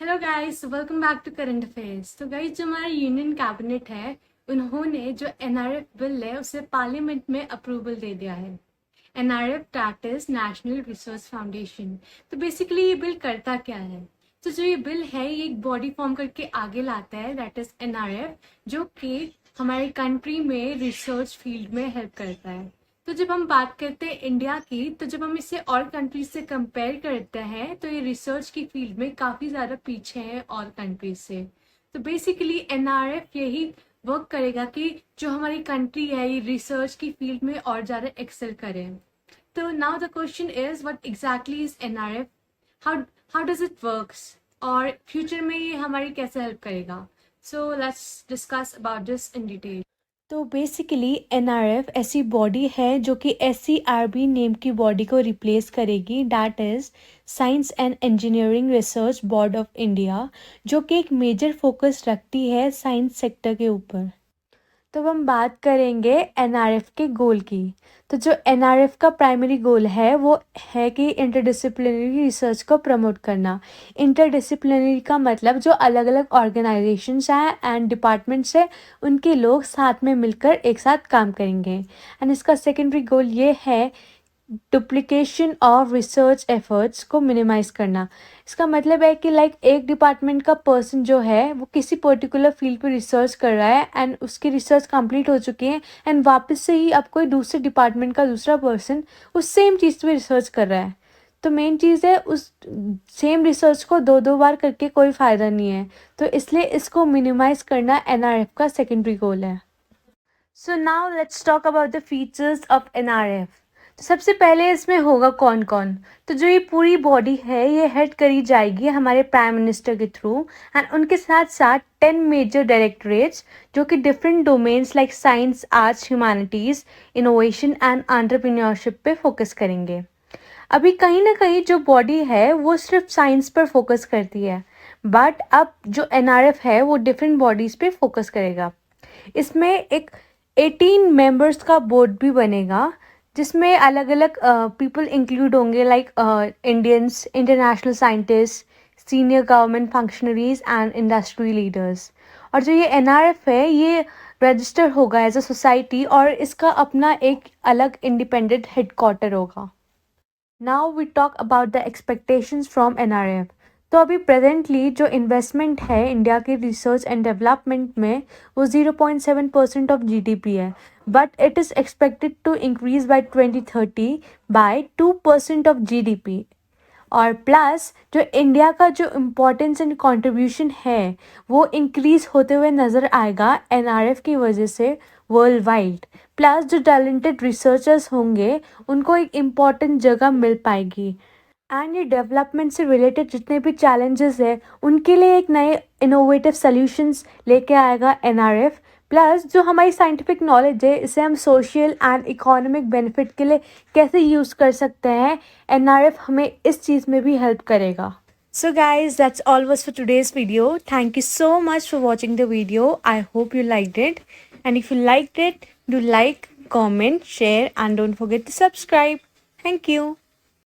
Hello guys, welcome back to current affairs. तो guys, जो हमारा यूनियन कैबिनेट है उन्होंने जो एनआरएफ बिल है उसे पार्लियामेंट में अप्रूवल दे दिया है। NRF that is national research foundation. तो बेसिकली ये बिल करता क्या है? तो जो ये बिल है ये एक बॉडी फॉर्म करके आगे लाता है, दैट इज एनआरएफ, जो कि हमारी कंट्री में रिसर्च फील्ड में हेल्प करता है। तो जब हम बात करते हैं इंडिया की, तो जब हम इसे और कंट्रीज से कंपेयर करते हैं तो ये रिसर्च की फील्ड में काफ़ी ज़्यादा पीछे है और कंट्रीज से। तो बेसिकली एनआरएफ यही वर्क करेगा कि जो हमारी कंट्री है ये रिसर्च की फील्ड में और ज़्यादा एक्सेल करे। तो now the question is what exactly is NRF, how how does it works, और फ्यूचर में ये हमारी कैसे हेल्प करेगा। So let's discuss about this in detail. तो बेसिकली एनआरएफ ऐसी बॉडी है जो कि एससीआरबी नेम की बॉडी को रिप्लेस करेगी, that is science and engineering research board of India, जो कि एक मेजर फोकस रखती है साइंस सेक्टर के ऊपर। तो अब हम बात करेंगे एनआरएफ के गोल की। तो जो एनआरएफ का प्राइमरी गोल है वो है कि इंटरडिसिप्लिनरी रिसर्च को प्रमोट करना। इंटरडिसिप्लिनरी का मतलब जो अलग अलग ऑर्गेनाइजेशंस हैं एंड डिपार्टमेंट्स हैं उनके लोग साथ में मिलकर एक साथ काम करेंगे। एंड इसका सेकेंडरी गोल ये है डुप्लीकेशन ऑफ रिसर्च एफर्ट्स को मिनिमाइज करना। इसका मतलब है कि एक डिपार्टमेंट का पर्सन जो है वो किसी पर्टिकुलर फील्ड पे रिसर्च कर रहा है एंड उसकी रिसर्च कंप्लीट हो चुकी है एंड वापस से ही अब कोई दूसरे डिपार्टमेंट का दूसरा पर्सन उस सेम चीज़ पे रिसर्च कर रहा है। तो मेन चीज़ है उस सेम रिसर्च को दो दो बार करके कोई फ़ायदा नहीं है। तो इसलिए इसको मिनिमाइज करना एनआरएफ का सेकेंडरी गोल है। So now let's talk about the features of NRF. तो सबसे पहले इसमें होगा कौन कौन। तो जो ये पूरी बॉडी है ये हेड करी जाएगी हमारे प्राइम मिनिस्टर के थ्रू एंड उनके साथ साथ 10 मेजर डायरेक्टरेट्स जो कि different domains like science, arts, humanities, innovation and entrepreneurship पे फोकस करेंगे। अभी कहीं ना कहीं जो बॉडी है वो सिर्फ साइंस पर फोकस करती है, बट अब जो एनआरएफ है वो डिफरेंट बॉडीज़ पे फोकस करेगा। इसमें एक 18 मेंबर्स का बोर्ड भी बनेगा जिसमें अलग अलग पीपल इंक्लूड होंगे like Indians, international scientist, senior government functionaries and industry leaders. और जो ये एनआरएफ है ये रजिस्टर होगा एज अ सोसाइटी और इसका अपना एक अलग इंडिपेंडेंट हेडक्वार्टर होगा। Now we talk about the expectations from NRF. तो अभी प्रेजेंटली जो इन्वेस्टमेंट है इंडिया के रिसर्च एंड डेवलपमेंट में वो 0.7% ऑफ जीडीपी है, but it is expected to increase by 2030 by 2% of GDP. और प्लस जो इंडिया का जो इम्पोर्टेंस एंड कंट्रीब्यूशन है वो इंक्रीज होते हुए नज़र आएगा एनआरएफ की वजह से वर्ल्ड वाइड। प्लस जो टैलेंटेड रिसर्चर्स होंगे उनको एक इम्पॉर्टेंट जगह मिल पाएगी एंड ये डेवलपमेंट से रिलेटेड जितने भी चैलेंजेस है उनके लिए एक नए इनोवेटिव सॉल्यूशंस लेके आएगा एनआरएफ। प्लस जो हमारी साइंटिफिक नॉलेज है इसे हम सोशल एंड इकोनॉमिक बेनिफिट के लिए कैसे यूज़ कर सकते हैं, एनआरएफ हमें इस चीज़ में भी हेल्प करेगा। So guys, that's all was for today's video. Thank you so much for watching the video. I hope you liked it. And if you liked it, do like, comment, share and don't forget to subscribe. Thank you.